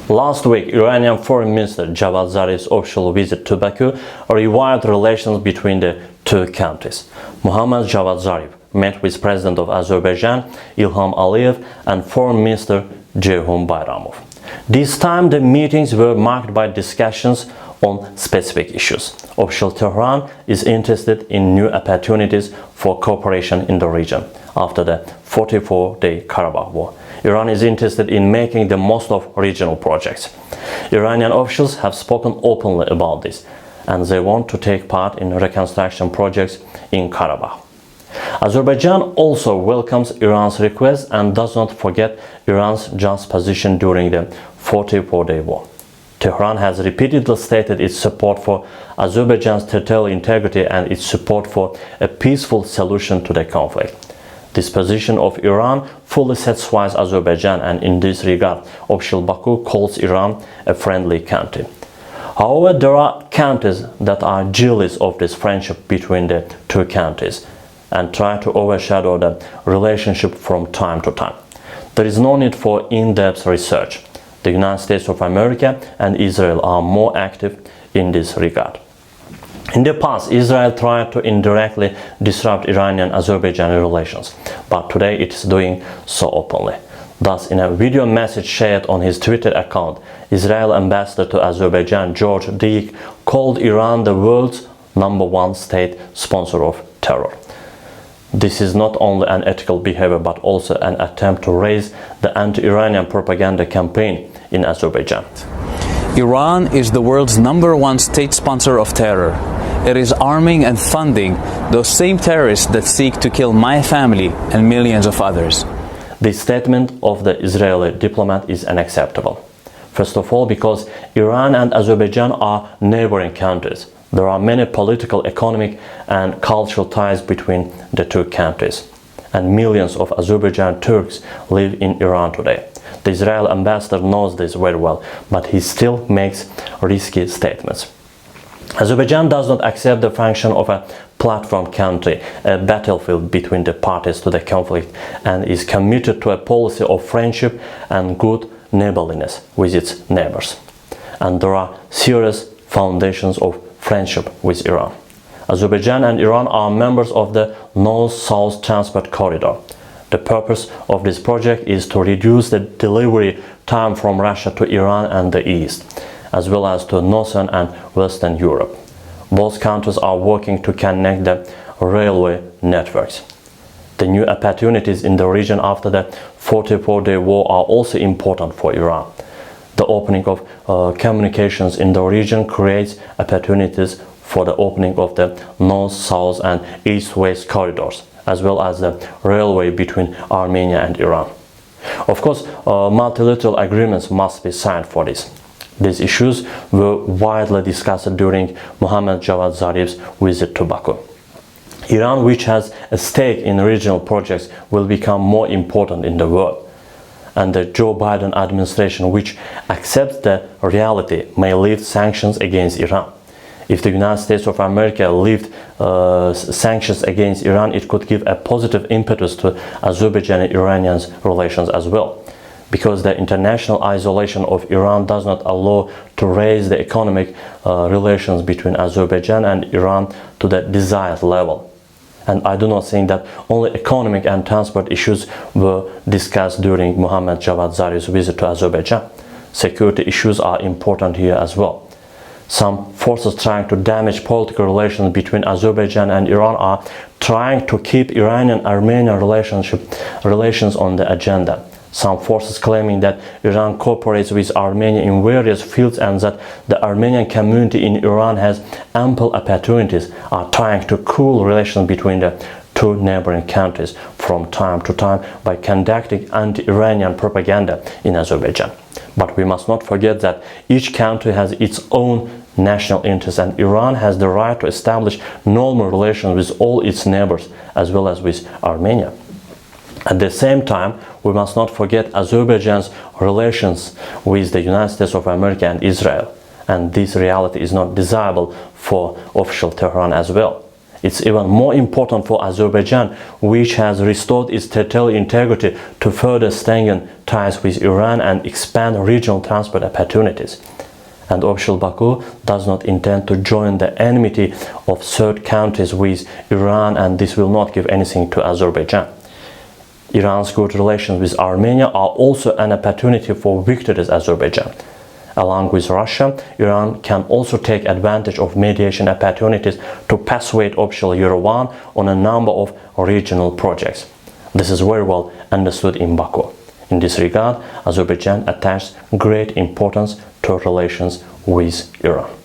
Last week, Iranian Foreign Minister Javad Zarif's official visit to Baku revived relations between the two countries. Mohammad Javad Zarif met with President of Azerbaijan, Ilham Aliyev, and Foreign Minister Jeyhun Bayramov. This time, the meetings were marked by discussions on specific issues. Official Tehran is interested in new opportunities for cooperation in the region after the 44-day Karabakh war. Iran is interested in making the most of regional projects. Iranian officials have spoken openly about this, and they want to take part in reconstruction projects in Karabakh. Azerbaijan also welcomes Iran's request and does not forget Iran's just position during the 44-day war. Tehran has repeatedly stated its support for Azerbaijan's territorial integrity and its support for a peaceful solution to the conflict. This position of Iran fully satisfies Azerbaijan, and in this regard, official Baku calls Iran a friendly country. However, there are countries that are jealous of this friendship between the two countries and try to overshadow the relationship from time to time. There is no need for in-depth research. The United States of America and Israel are more active in this regard. In the past, Israel tried to indirectly disrupt Iranian-Azerbaijani relations, but today it is doing so openly. Thus, in a video message shared on his Twitter account, Israel ambassador to Azerbaijan George Deik called Iran the world's #1 state sponsor of terror. This is not only unethical behavior but also an attempt to raise the anti-Iranian propaganda campaign in Azerbaijan. Iran is the world's #1 state sponsor of terror. It is arming and funding those same terrorists that seek to kill my family and millions of others. This statement of the Israeli diplomat is unacceptable. First of all, because Iran and Azerbaijan are neighboring countries. There are many political, economic, and cultural ties between the two countries, and millions of Azerbaijan Turks live in Iran today. The Israeli ambassador knows this very well, but he still makes risky statements. Azerbaijan does not accept the function of a platform country, a battlefield between the parties to the conflict, and is committed to a policy of friendship and good neighborliness with its neighbors. And there are serious foundations of friendship with Iran. Azerbaijan and Iran are members of the North-South Transport Corridor. The purpose of this project is to reduce the delivery time from Russia to Iran and the East, as well as to Northern and Western Europe. Both countries are working to connect the railway networks. The new opportunities in the region after the 44-day war are also important for Iran. The opening of communications in the region creates opportunities for the opening of the North-South and East-West corridors, as well as the railway between Armenia and Iran. Of course, multilateral agreements must be signed for this. These issues were widely discussed during Mohammad Javad Zarif's visit to Baku. Iran, which has a stake in regional projects, will become more important in the world. And the Joe Biden administration, which accepts the reality, may lift sanctions against Iran. If the United States of America lifts sanctions against Iran, it could give a positive impetus to Azerbaijan-Iranian relations as well, because the international isolation of Iran does not allow to raise the economic relations between Azerbaijan and Iran to the desired level. And I do not think that only economic and transport issues were discussed during Mohammad Javad Zarif's visit to Azerbaijan. Security issues are important here as well. Some forces trying to damage political relations between Azerbaijan and Iran are trying to keep Iranian-Armenian relations on the agenda. Some forces claiming that Iran cooperates with Armenia in various fields and that the Armenian community in Iran has ample opportunities are trying to cool relations between the two neighboring countries from time to time by conducting anti-Iranian propaganda in Azerbaijan. But we must not forget that each country has its own national interests, and Iran has the right to establish normal relations with all its neighbors as well as with Armenia. At the same time, we must not forget Azerbaijan's relations with the United States of America and Israel, and this reality is not desirable for official Tehran as well. It's even more important for Azerbaijan, which has restored its territorial integrity, to further strengthen ties with Iran and expand regional transport opportunities. And official Baku does not intend to join the enmity of third countries with Iran, and this will not give anything to Azerbaijan. Iran's good relations with Armenia are also an opportunity for victorious Azerbaijan. Along with Russia, Iran can also take advantage of mediation opportunities to persuade official Yerevan on a number of regional projects. This is very well understood in Baku. In this regard, Azerbaijan attaches great importance to relations with Iran.